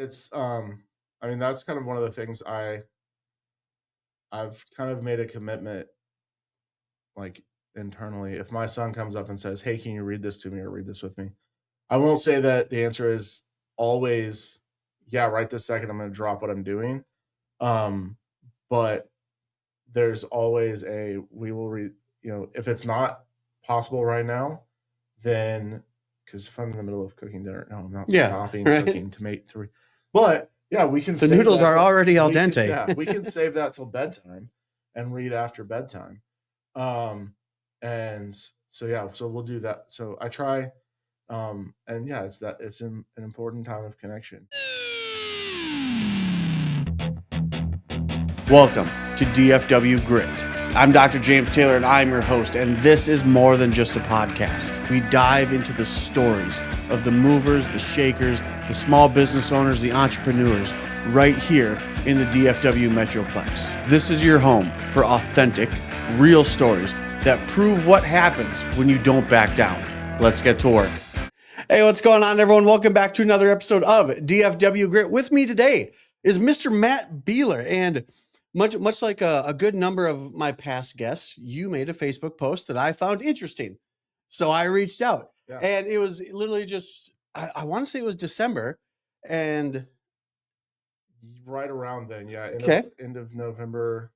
it's I mean, that's kind of one of the things I've kind of made a commitment, like, internally. If my son comes up and says, "Hey, can you read this to me or read this with me?" I won't say that the answer is always, "Yeah, right this second, I'm gonna drop what I'm doing." Um, but there's always we will read, if it's not possible right now, then because if I'm in the middle of cooking dinner, no, I'm not stopping right. cooking to read. But yeah, we can The save noodles that are already al dente. Yeah, we can save that till bedtime and read after bedtime. And so yeah, so we'll do that. So I try, and yeah, it's an important time of connection. Welcome to DFW Grit. I'm Dr. James Taylor, and I'm your host, and this is more than just a podcast. We dive into the stories of the movers, the shakers, the small business owners, the entrepreneurs, right here in the DFW Metroplex. This is your home for authentic, real stories that prove what happens when you don't back down. Let's get to work. Hey, what's going on, everyone? Welcome back to another episode of DFW Grit. With me today is Mr. Matt Bealer, and much like a good number of my past guests, you made a Facebook post that I found interesting. So I reached out, and it was literally just, I want to say it was December, and right around then, yeah. End of November,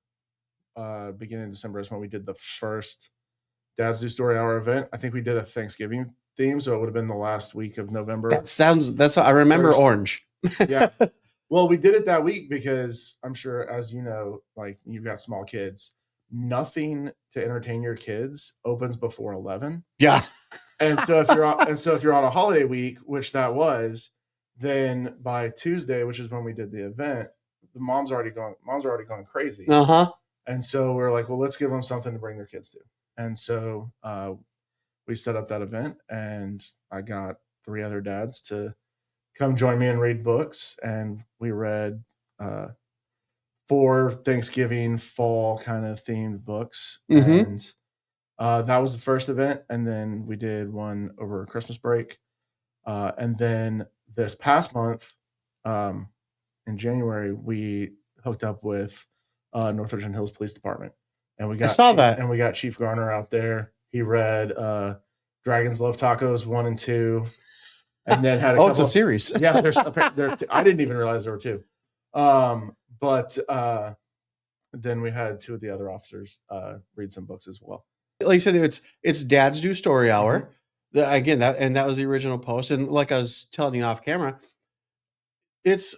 beginning of December is when we did the first Dad's Do Story Hour event. I think we did a Thanksgiving theme, so it would have been the last week of November. That's I remember first. Orange. Yeah. Well, we did it that week because I'm sure, as you know, like, you've got small kids, nothing to entertain your kids opens before 11. Yeah. And so if you're on a holiday week, which that was, then by Tuesday, which is when we did the event, the moms are already going crazy. Uh-huh. And so we're like, well, let's give them something to bring their kids to. And so we set up that event, and I got 3 other dads to come join me and read books. And we read 4 Thanksgiving fall kind of themed books. Mm-hmm. And that was the first event. And then we did one over Christmas break. And then this past month, in January, we hooked up with North Richland Hills Police Department. And we got Chief Garner out there. He read Dragons Love Tacos 1 and 2. And then had it's a series. Yeah, there's two. I didn't even realize there were 2. But then we had 2 of the other officers read some books as well. Like you said, it's Dad's Do Story Hour. Mm-hmm. That was the original post. And like I was telling you off camera, it's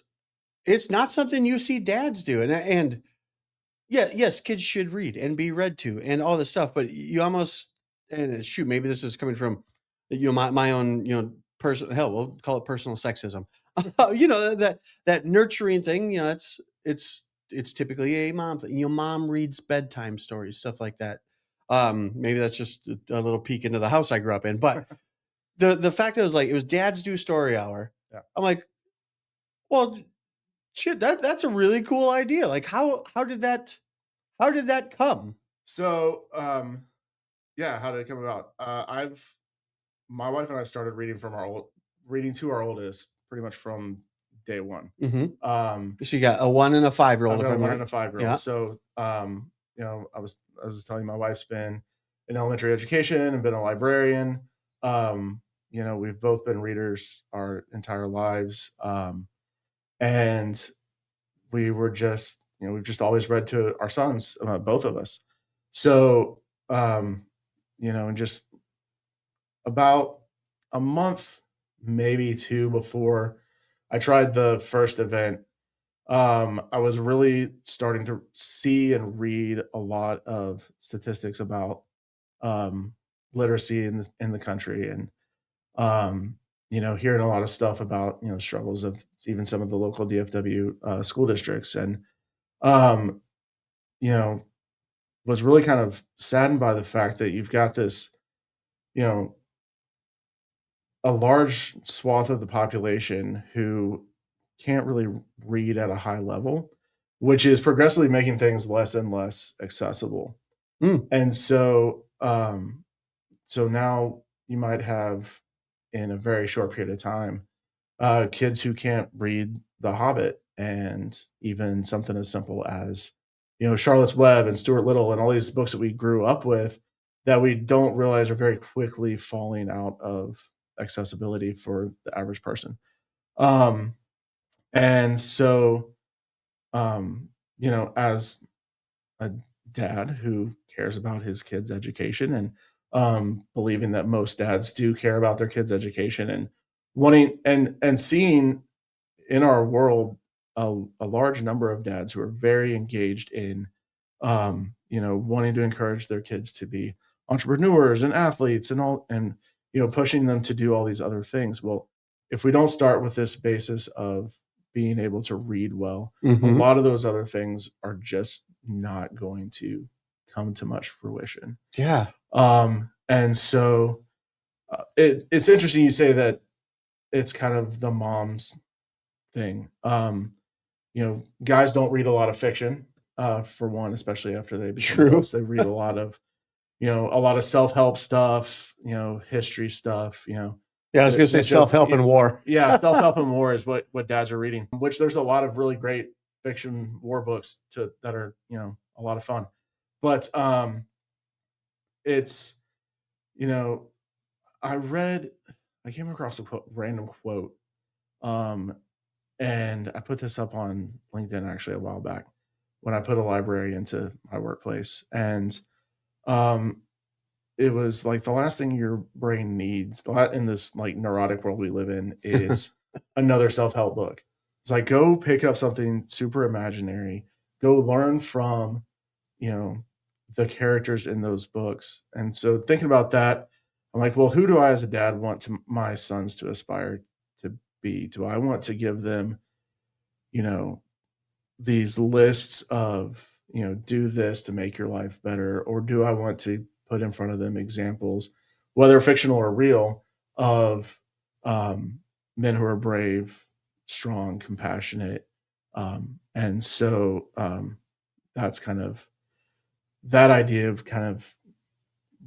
not something you see dads do. And yeah, yes, kids should read and be read to and all this stuff. But you almost, and shoot, maybe this is coming from my own person. Hell, we'll call it personal sexism. that nurturing thing. It's typically a mom thing. Mom reads bedtime stories, stuff like that. Maybe that's just a little peek into the house I grew up in. But the fact that it was Dad's Do Story Hour. Yeah. I'm like, well, shit, that's a really cool idea. Like, how did that come? So, yeah, how did it come about? My wife and I started reading to our oldest pretty much from day one. Mm-hmm. So you got a 1 and a 5-year-old. I've got a 1 and a 5-year-old. Yeah. So, I was telling you, my wife's been in elementary education and been a librarian. We've both been readers our entire lives. And we were just, we've just always read to our sons, both of us. So, and just about a month, maybe 2 before I tried the first event, I was really starting to see and read a lot of statistics about literacy in the country, and hearing a lot of stuff about struggles of even some of the local DFW school districts, and was really kind of saddened by the fact that you've got this, a large swath of the population who can't really read at a high level, which is progressively making things less and less accessible. And so now you might have, in a very short period of time, kids who can't read The Hobbit, and even something as simple as, Charlotte's Web and Stuart Little and all these books that we grew up with that we don't realize are very quickly falling out of accessibility for the average person. And so, as a dad who cares about his kids' education, and believing that most dads do care about their kids' education, and wanting and seeing in our world a large number of dads who are very engaged in wanting to encourage their kids to be entrepreneurs and athletes and all, and pushing them to do all these other things. Well, if we don't start with this basis of being able to read well, a lot of those other things are just not going to come to much fruition. Yeah. And so it's interesting you say that it's kind of the mom's thing. Guys don't read a lot of fiction, for one, especially after they become adults. They read a lot of self-help stuff, history stuff, Yeah, I was going to say self-help and war. Yeah, self-help and war is what dads are reading, which there's a lot of really great fiction war books that are, a lot of fun. But it's, I came across a random quote, and I put this up on LinkedIn actually a while back when I put a library into my workplace. And it was like, the last thing your brain needs in this like neurotic world we live in is another self-help book. It's like, go pick up something super imaginary, go learn from, the characters in those books. And so thinking about that, I'm like, well, who do I as a dad want my sons to aspire to be? Do I want to give them, these lists of, do this to make your life better? Or do I want to put in front of them examples, whether fictional or real, of men who are brave, strong, compassionate? And so that's kind of, that idea of kind of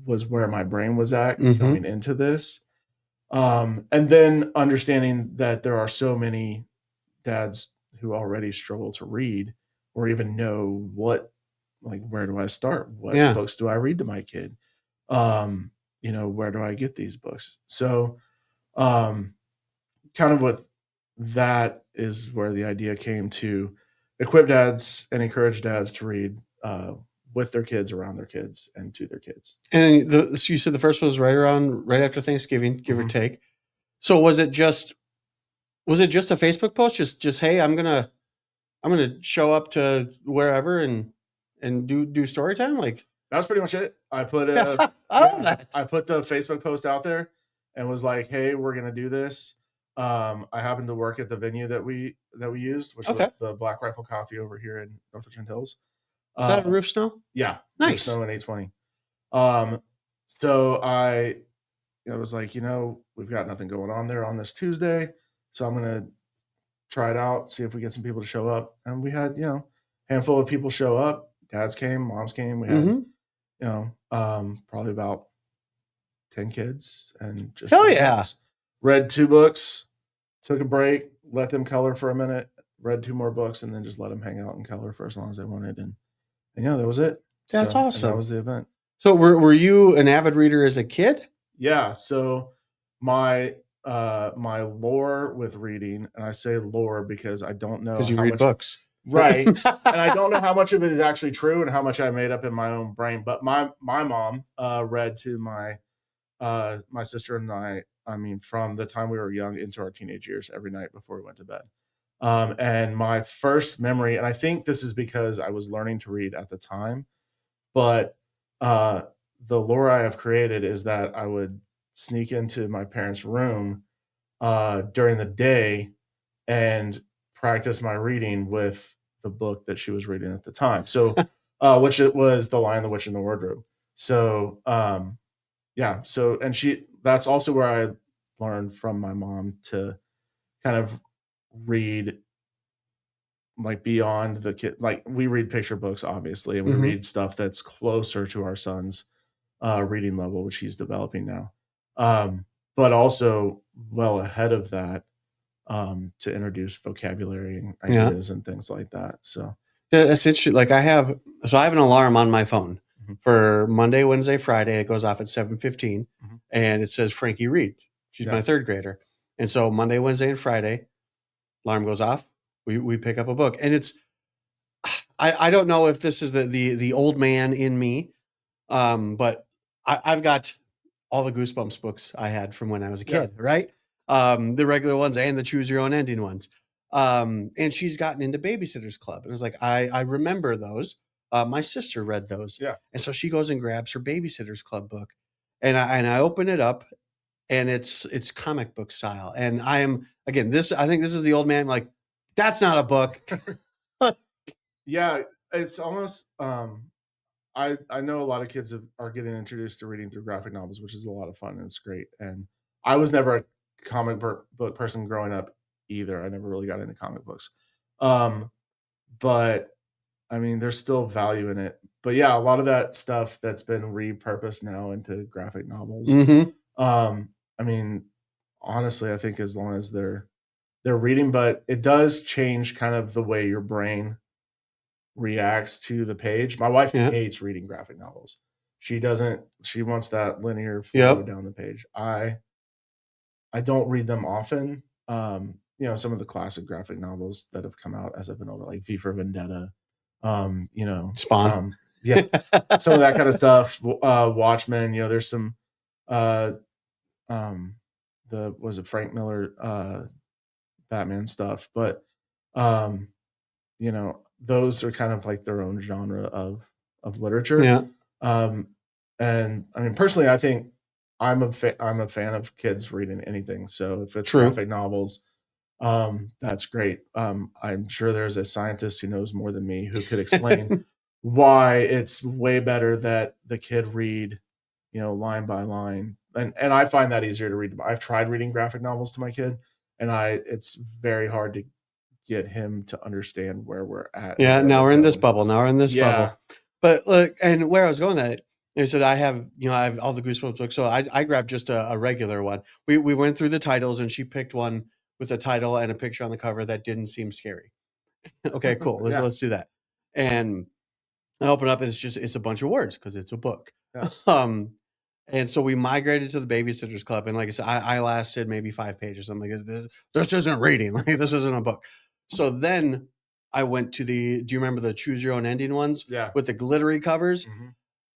was where my brain was at going into this. And then understanding that there are so many dads who already struggle to read or even know where do I start? What books do I read to my kid? Where do I get these books? So kind of what that is where the idea came to equip dads and encourage dads to read with their kids, around their kids, and to their kids. And so you said the first one was right after Thanksgiving, give or take. So was it just a Facebook post? Just hey, I'm gonna show up to wherever and do story time? Like, that was pretty much it. I put I put the Facebook post out there and was like, hey, we're gonna do this. I happened to work at the venue that we used, which was the Black Rifle Coffee over here in North Richmond Hills. Is that Roof Snow? Yeah. Nice. Roof Snow and 820. So I was like, we've got nothing going on there on this Tuesday, so I'm going to try it out, see if we get some people to show up. And we had, a handful of people show up. Dads came, moms came. We had, probably about 10 kids, and just read 2 books, took a break, let them color for a minute, read 2 more books, and then just let them hang out and color for as long as they wanted. And that was it. That's awesome. That was the event. So were you an avid reader as a kid? Yeah. So my lore with reading, and I say lore because I don't know, because you read books, right? And I don't know how much of it is actually true and how much I made up in my own brain. But my mom read to my sister and I mean, from the time we were young into our teenage years, every night before we went to bed. And my first memory, and I think this is because I was learning to read at the time, but the lore I have created is that I would sneak into my parents' room during the day and practice my reading with the book that she was reading at the time. So, which it was The Lion, the Witch, and the Wardrobe. So, So, and that's also where I learned from my mom to kind of read like beyond the kid. Like, we read picture books, obviously, and we read stuff that's closer to our son's reading level, which he's developing now. But also well ahead of that, to introduce vocabulary and Yeah. ideas and things like that. So Yeah, that's interesting. Like I have an alarm on my phone mhm, for Monday, Wednesday, Friday. It goes off at 7:15, mhm. and it says Frankie Reed. She's Yeah, my third grader. And so Monday, Wednesday, and Friday, alarm goes off. We pick up a book. And it's I don't know if this is the old man in me. But I've got all the Goosebumps books I had from when I was a yeah, kid, right? The regular ones and the choose your own ending ones. And she's gotten into Babysitter's Club. And I was like, I remember those. My sister read those. yeah. And so she goes and grabs her Babysitter's Club book. And I open it up, and it's comic book style. And I am, again, I think this is the old man, like, that's not a book. Yeah, it's almost I know a lot of kids are getting introduced to reading through graphic novels, which is a lot of fun and it's great. And I was never a book person growing up either. I never really got into comic books. Um, but I mean, there's still value in it. But yeah, a lot of that stuff that's been repurposed now into graphic novels. Mm-hmm. I mean, honestly, I think as long as they're reading, but it does change kind of the way your brain reacts to the page. My wife Yeah. hates reading graphic novels. She wants that linear flow Yep. down the page. I don't read them often. Some of the classic graphic novels that have come out as I've been older, like V for Vendetta, Spawn. yeah, some of that kind of stuff. Watchmen, there's some uh was it Frank Miller Batman stuff, but um those are kind of like their own genre of literature. Yeah. Um, and I mean, personally, I think I'm a fan of kids reading anything. So if it's True. graphic novels, that's great. I'm sure there's a scientist who knows more than me who could explain why it's way better that the kid read, line by line. And I find that easier to read. I've tried reading graphic novels to my kid, and it's very hard to get him to understand where we're at and Yeah, where now we're we're in this going. bubble. Now we're in this Yeah. bubble. But look, and where I was going at, I said I have all the Goosebumps books. So I grabbed just a regular one. We went through the titles, and she picked one with a title and a picture on the cover that didn't seem scary. Okay, cool. Yeah. Let's do that. And I open up, and it's a bunch of words because it's a book. Yeah. And so we migrated to the Babysitters Club, and like I said, I lasted maybe 5 pages. I'm like, this isn't reading. Like, this isn't a book. So then I went to do you remember the choose your own ending ones? Yeah. With the glittery covers? Mm-hmm.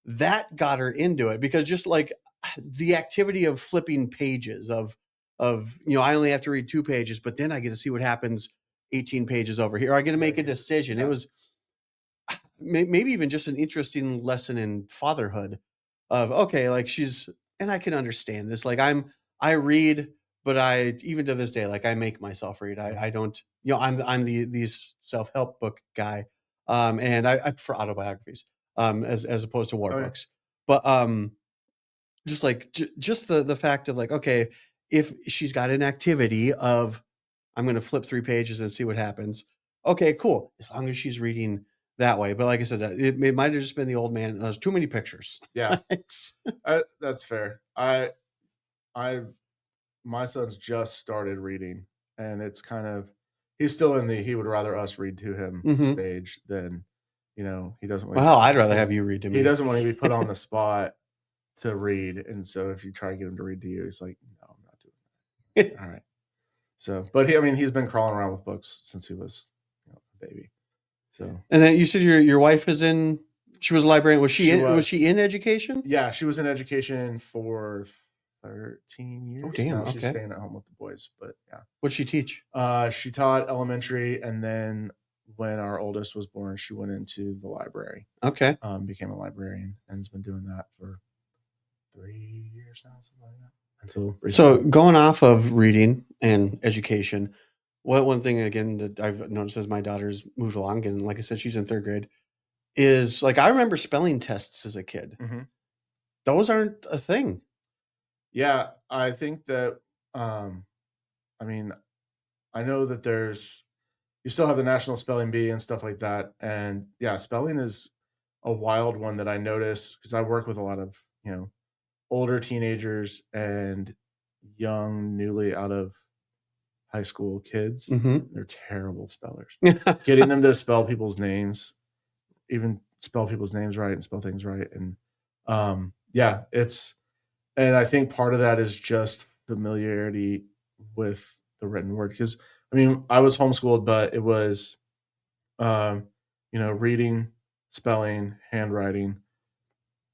That got her into it, because just like the activity of flipping pages of I only have to read 2 pages, but then I get to see what happens 18 pages over here. I get to make a decision. Yeah. It was maybe even just an interesting lesson in fatherhood of, okay, like and I can understand this. Like I read, but I, even to this day, like I make myself read. I don't, I'm the self-help book guy. And I prefer autobiographies, as opposed to war books. But, just like, just the fact of like, okay, if she's got an activity of, I'm going to flip 3 pages and see what happens. Okay, cool. As long as she's reading that way. But like I said, it might have just been the old man. There's too many pictures. Yeah. That's fair. My son's just started reading, and it's kind of, he's still in he would rather us read to him stage than, he doesn't want. Well, I'd rather have you read to me. He doesn't want to be put on the spot to read. And so if you try to get him to read to you, he's like, no, I'm not doing that. All right. So, but he's been crawling around with books since he was a baby. So, and then you said your wife she was a librarian. Was she in education? Yeah, she was in education for 13 years. Oh, damn. Now okay. She's staying at home with the boys, but yeah. What'd she teach? She taught elementary, and then when our oldest was born, she went into the library. Okay. Became a librarian, and has been doing that for 3 years now, something like that. Until recently. So going off of reading and education, one thing again that I've noticed as my daughter's moved along, and like I said, she's in 3rd grade, is like, I remember spelling tests as a kid. Mm-hmm. Those aren't a thing. Yeah, I think that, I mean, I know that you still have the National Spelling Bee and stuff like that. And yeah, spelling is a wild one that I notice because I work with a lot of, older teenagers and young, newly out of high school kids, Mm-hmm. they're terrible spellers. Getting them to spell people's names, even spell people's names right and spell things right. And yeah, and I think part of that is just familiarity with the written word. Because I mean, I was homeschooled, but it was, reading, spelling, handwriting,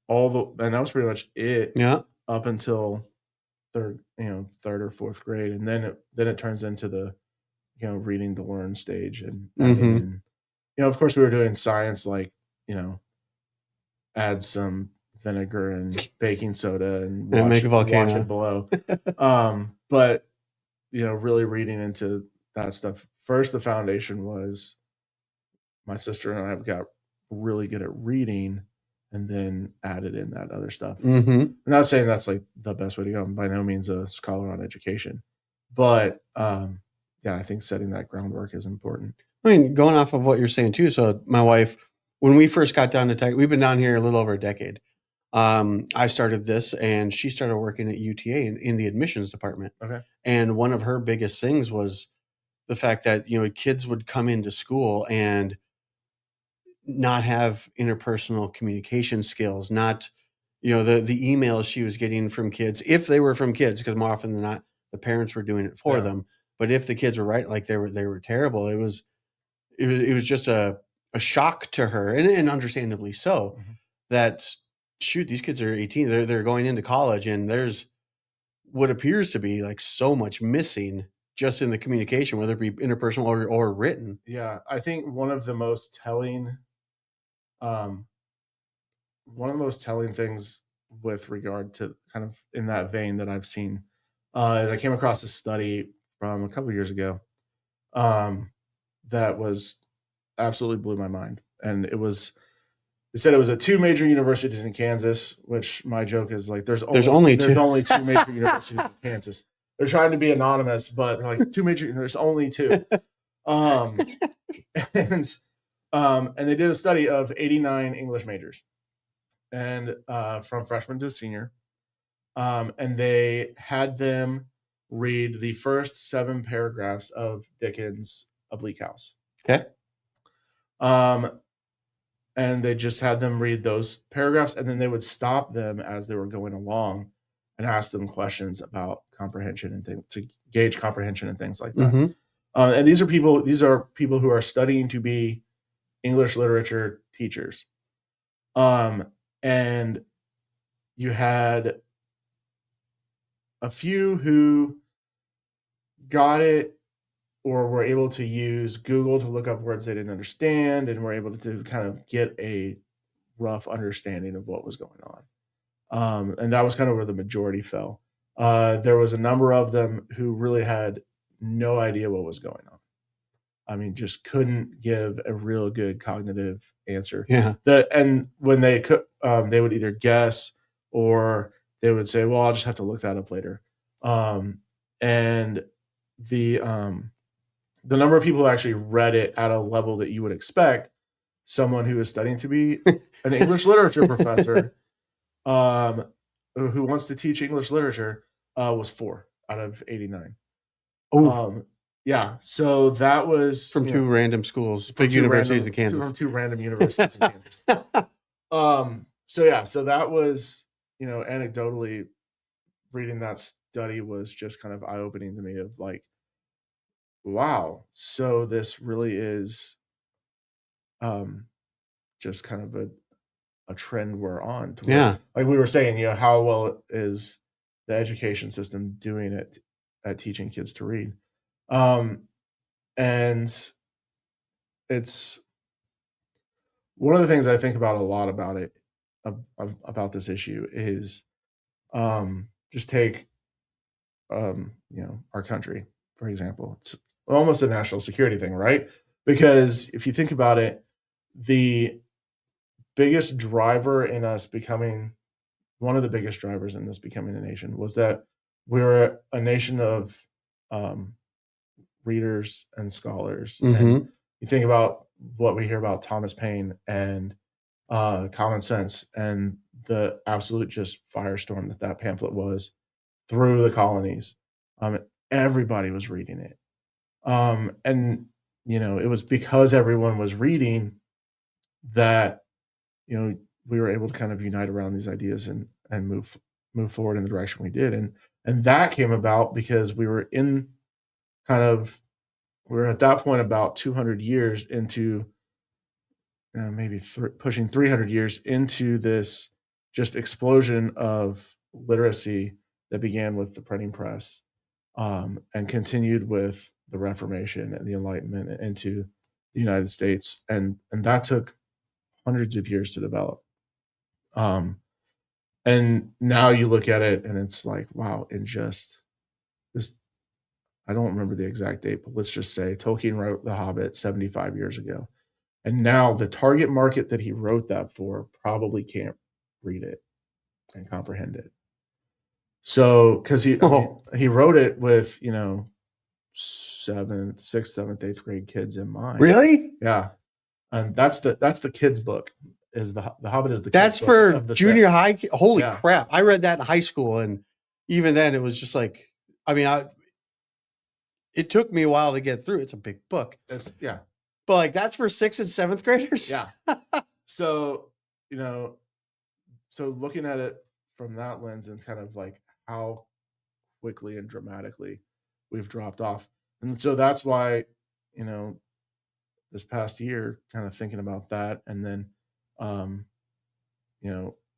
and that was pretty much it Yeah. up until third or fourth grade, and then it turns into the reading to learn stage and adding Mm-hmm. in. Of course, we were doing science, like add some vinegar and baking soda and And make a watch volcano. it below. But really reading into that stuff. First, the foundation was my sister and I got really good at reading, and then added in that other stuff. Mm-hmm. I'm not saying that's like the best way to go. I'm by no means a scholar on education, but yeah, I think setting that groundwork is important. I mean, going off of what you're saying too. So my wife, when we first got down to Texas, we've been down here a little over a decade. I started this, and she started working at UTA in the admissions department. Okay. And one of her biggest things was the fact that kids would come into school and not have interpersonal communication skills, not the emails she was getting from kids, if they were from kids, because more often than not the parents were doing it for them. But if the kids were right, like they were terrible, it was just a shock to her, and understandably so. Mm-hmm. That shoot, these kids are 18, they're going into college, and there's what appears to be like so much missing just in the communication, whether it be interpersonal or written. Yeah, I think one of the most telling things with regard to kind of in that vein that I've seen, I came across a study from a couple of years ago that was absolutely blew my mind. And it said it was at two major universities in Kansas, which my joke is like, there's only two major universities in Kansas. They're trying to be anonymous, but they're like there's only two. And they did a study of 89 English majors, and from freshman to senior, and they had them read the first 7 paragraphs of Dickens' A Bleak House. Okay. And they just had them read those paragraphs, and then they would stop them as they were going along and ask them questions about comprehension and things to gauge comprehension and things like that. Mm-hmm. And these are people who are studying to be English literature teachers. And you had a few who got it or were able to use Google to look up words they didn't understand, and were able to kind of get a rough understanding of what was going on. And that was kind of where the majority fell. There was a number of them who really had no idea what was going on. I mean, just couldn't give a real good cognitive answer. Yeah. And when they could, they would either guess, or they would say, well, I'll just have to look that up later. And the number of people who actually read it at a level that you would expect someone who is studying to be an English literature professor, who wants to teach English literature, was 4 out of 89. Yeah, so that was from two random schools, big universities in Kansas. From two random universities in Kansas. So that was, anecdotally, reading that study was just kind of eye-opening to me, of like, wow, so this really is just kind of a trend we're on. To where, like we were saying, how well is the education system doing it at teaching kids to read? And it's one of the things I think about a lot about it, about this issue, is just take our country, for example. It's almost a national security thing, right? Because if you think about it, the biggest driver in us becoming one of the biggest drivers in us becoming a nation was that we're a nation of readers and scholars. Mm-hmm. And you think about what we hear about Thomas Paine and Common Sense, and the absolute just firestorm that pamphlet was through the colonies. Everybody was reading it. And it was because everyone was reading that we were able to kind of unite around these ideas and move forward in the direction we did. And that came about because we were at that point about 200 years into maybe pushing 300 years into this just explosion of literacy that began with the printing press, and continued with the Reformation and the Enlightenment into the United States, and that took hundreds of years to develop. And now you look at it and it's like, wow, in just this, I don't remember the exact date, but let's just say Tolkien wrote The Hobbit 75 years ago. And now the target market that he wrote that for probably can't read it and comprehend it. So, because he wrote it with, sixth, seventh, eighth grade kids in mind. Really? Yeah. And that's the kids book. Is the Hobbit is the that's kids for book of the junior set. high. Holy Yeah. crap! I read that in high school, and even then, it was just like, I mean, it took me a while to get through. It's a big book. Yeah. But like that's for 6th and 7th graders. Yeah. So so looking at it from that lens and kind of like how quickly and dramatically we've dropped off, and so that's why this past year, kind of thinking about that, and then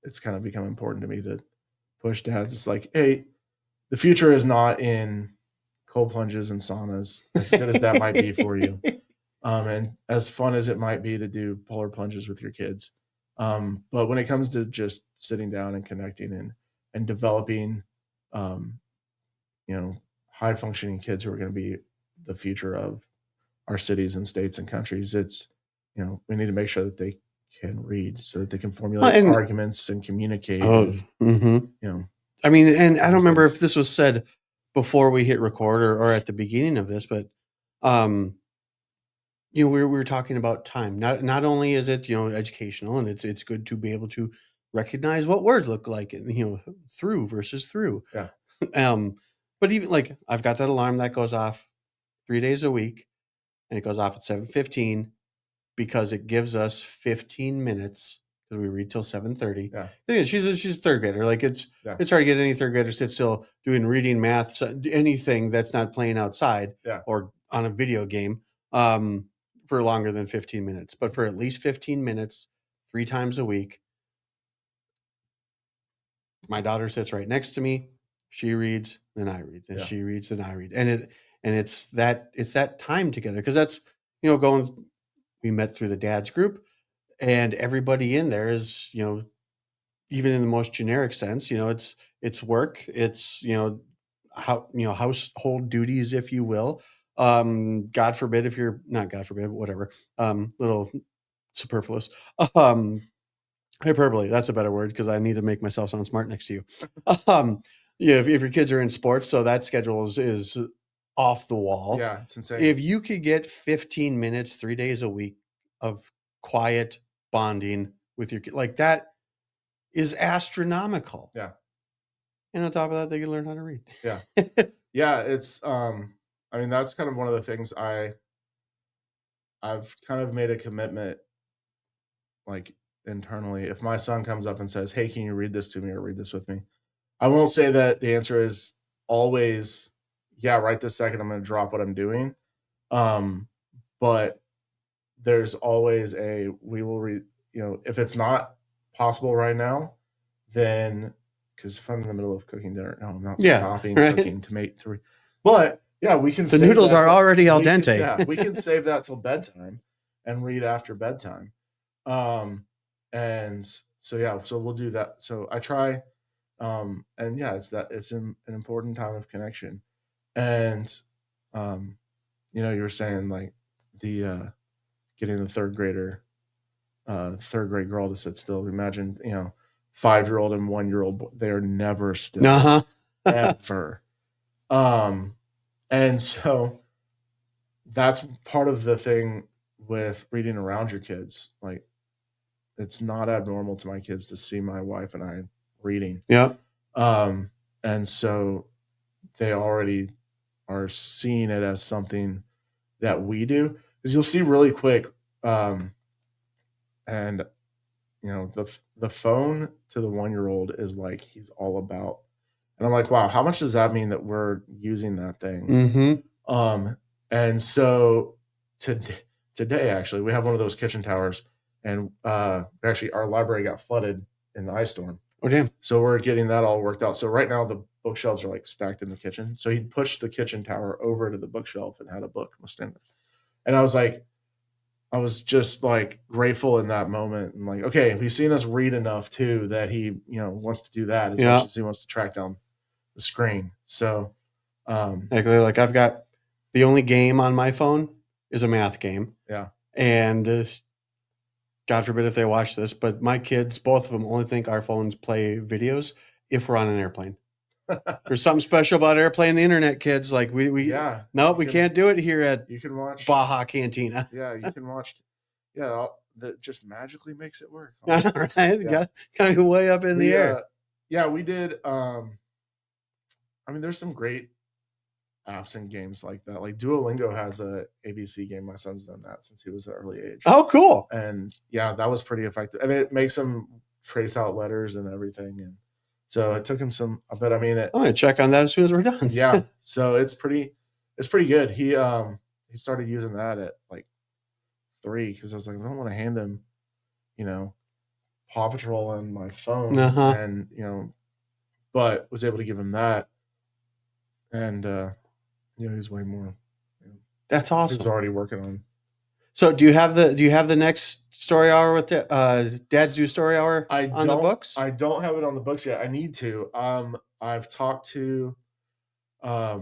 it's kind of become important to me to push dads. It's like, hey, the future is not in cold plunges and saunas, as good as that might be for you. And as fun as it might be to do polar plunges with your kids. But when it comes to just sitting down and connecting and developing, high functioning kids who are going to be the future of our cities and states and countries, it's, we need to make sure that they can read so that they can formulate arguments and communicate. I mean, and I don't remember if this was said before we hit record or at the beginning of this, but we were talking about time. Not only is it educational, and it's good to be able to recognize what words look like, through versus through. Yeah. But even like I've got that alarm that goes off 3 days a week, and it goes off at 7:15 because it gives us 15 minutes because we read till 7:30. Yeah. She's a third grader. Like it's hard to get any third grader to sit still doing reading, math, anything that's not playing outside or on a video game for longer than 15 minutes. But for at least 15 minutes, 3 times a week, my daughter sits right next to me. She reads, then I read. Then she reads, then I read. And it's that time together, because that's going. We met through the dad's group, and everybody in there is even in the most generic sense, it's work, it's household duties, if you will. God forbid if you're not, God forbid, whatever. Little superfluous. Hyperbole, that's a better word, because I need to make myself sound smart next to you. If your kids are in sports, so that schedule is off the wall. Yeah, it's insane. If you could get 15 minutes 3 days a week of quiet bonding with your kid, like that is astronomical. Yeah. And on top of that, they can learn how to read. Yeah. Yeah, it's I mean, that's kind of one of the things I've kind of made a commitment, like internally. If my son comes up and says, hey, can you read this to me or read this with me? I won't say that the answer is always, yeah, right this second I'm going to drop what I'm doing. But there's always we will read, if it's not possible right now, then, because if I'm in the middle of cooking dinner, no, I'm not stopping cooking to read. But yeah, we can. The noodles are already al dente. We can save that till bedtime and read after bedtime. And so yeah, so we'll do that. So I try, and yeah, it's an important time of connection. And you were saying like the getting the third grade girl to sit still. Imagine 5-year-old and 1-year-old, they are never still. Ever. And so that's part of the thing with reading around your kids. Like, it's not abnormal to my kids to see my wife and I reading. Yeah. And so they already are seeing it as something that we do, because you'll see really quick, and the phone to the 1-year-old is like he's all about, and I'm like, wow, how much does that mean that we're using that thing? And so today actually we have one of those kitchen towers, and actually our library got flooded in the ice storm. Oh damn! So we're getting that all worked out. So right now the bookshelves are like stacked in the kitchen. So he pushed the kitchen tower over to the bookshelf and had a book was standing. And I was just like grateful in that moment, and like, okay, he's seen us read enough too that he wants to do that as much as he wants to track down the screen. So like I've got the only game on my phone is a math game. Yeah. And God forbid if they watch this, but my kids, both of them, only think our phones play videos if we're on an airplane. There's something special about airplane internet, kids. Like we can't do it here at you can watch Baja Cantina. Yeah, you can watch. Yeah, that just magically makes it work. I know, right? Yeah. Got to way up in the air. Yeah, we did. I mean, there's some great apps and games like that. Like Duolingo has a ABC game. My son's done that since he was an early age. Oh, cool. And yeah, that was pretty effective. And it makes him trace out letters and everything. And so it took him but I mean, I'm gonna check on that as soon as we're done. Yeah. So it's pretty good. He started using that at like 3, because I was like, I don't want to hand him, Paw Patrol on my phone, and but was able to give him that, and he's way more. That's awesome. He's already working on. So do you have the next story hour with the Dads Do Story Hour on the books? I don't have it on the books yet. I need to. I've talked to. I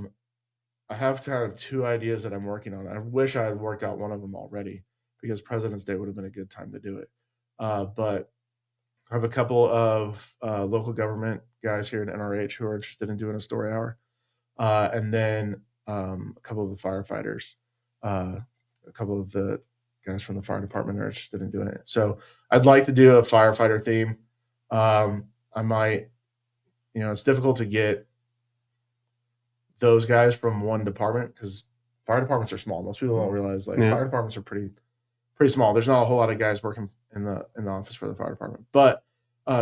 have kind of 2 ideas that I'm working on. I wish I had worked out one of them already, because President's Day would have been a good time to do it. But I have a couple of local government guys here at NRH who are interested in doing a story hour. And then a couple of the firefighters, a couple of the guys from the fire department are interested in doing it. So I'd like to do a firefighter theme. I might, it's difficult to get those guys from one department, because fire departments are small. Most people don't realize fire departments are pretty small. There's not a whole lot of guys working in the office for the fire department, but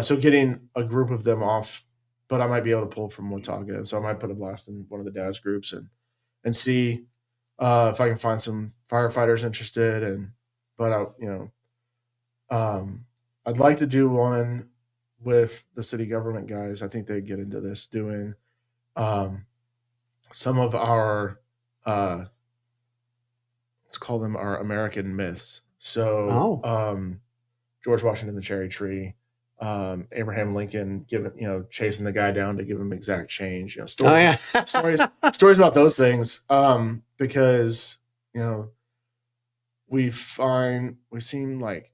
so getting a group of them off, but I might be able to pull from Watauga. So I might put a blast in one of the dads groups and see if I can find some firefighters interested. But I'd like to do one with the city government guys. I think they'd get into this, doing some of our let's call them our American myths. So George Washington, the cherry tree, Abraham Lincoln chasing the guy down to give him exact change. Stories about those things, because we seem like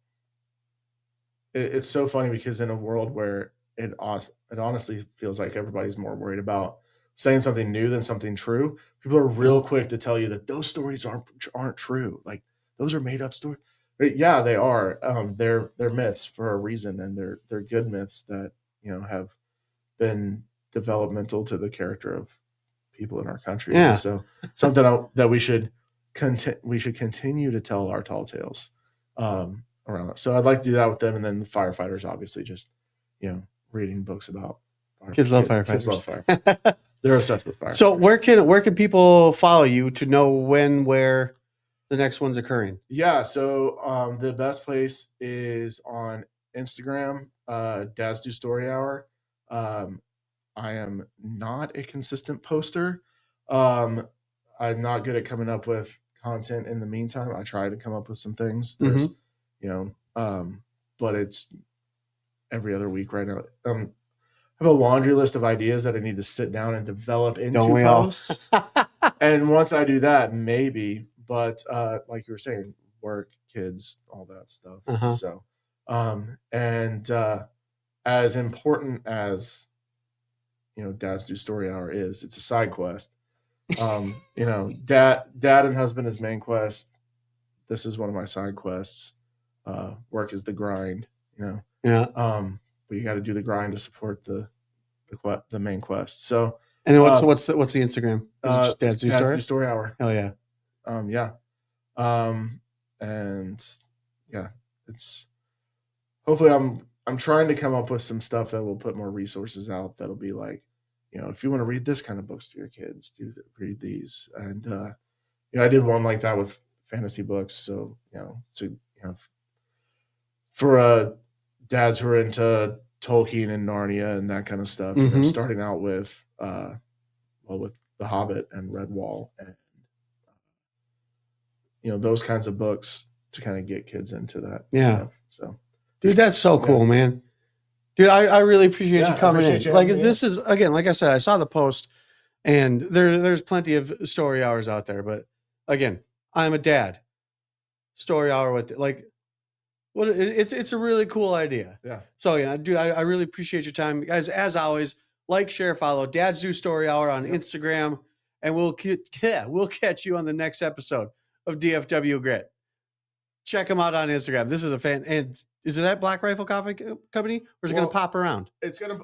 it's so funny, because in a world where it honestly feels like everybody's more worried about saying something new than something true, people are real quick to tell you that those stories aren't true. Like, those are made up stories. But yeah, they are. They're myths for a reason, and they're good myths that have been developmental to the character of people in our country. Yeah. And so something that we should continue to tell our tall tales around that. So I'd like to do that with them, and then the firefighters, obviously, just reading books about kids love firefighters. Kids love firefighters. They're obsessed with firefighters. So where can people follow you to know where the next one's occurring? Yeah, so the best place is on Instagram, Dads Do Story Hour. I am not a consistent poster. I'm not good at coming up with content in the meantime. I try to come up with some things. There's, but it's every other week right now. I have a laundry list of ideas that I need to sit down and develop into posts. And once I do that, maybe. But like you were saying, work, kids, all that stuff. So, and as important as Dads Do Story Hour is, it's a side quest. Dad and husband is main quest. This is one of my side quests. Work is the grind. But you got to do the grind to support the main quest. So, and then what's the Instagram? Dads Do Story Hour. Oh yeah. Yeah. And yeah, it's hopefully I'm trying to come up with some stuff that will put more resources out. That'll be like, if you want to read this kind of books to your kids, read these. And I did one like that with fantasy books. So for dads who are into Tolkien and Narnia and that kind of stuff, starting out with with The Hobbit and Redwall and those kinds of books to kind of get kids into that stuff. So, dude, that's so cool, man. Dude, I really appreciate you coming in. Like, this is, again, like I said, I saw the post, and there's plenty of story hours out there. But again, I'm a dad. Story hour with it's a really cool idea. Yeah. So yeah, dude, I really appreciate your time, guys. As always, like, share, follow Dads Do Story Hour on Instagram, and we'll catch you on the next episode of DFW Grit. Check them out on Instagram. This is a fan. And is it at Black Rifle Coffee Company, or is it going to pop around?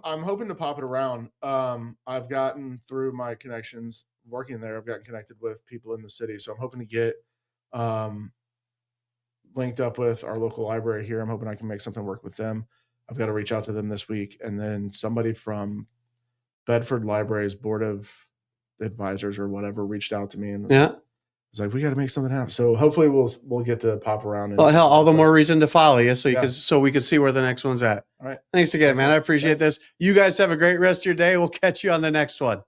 I'm hoping to pop it around. I've gotten through my connections working there. I've gotten connected with people in the city. So I'm hoping to get, linked up with our local library here. I'm hoping I can make something work with them. I've got to reach out to them this week. And then somebody from Bedford Library's board of advisors or whatever reached out to me and was like, we got to make something happen. So hopefully we'll get to pop around. Well, hell, all the more reason to follow you so we can see where the next one's at. All right. Thanks again, man. I appreciate this. You guys have a great rest of your day. We'll catch you on the next one.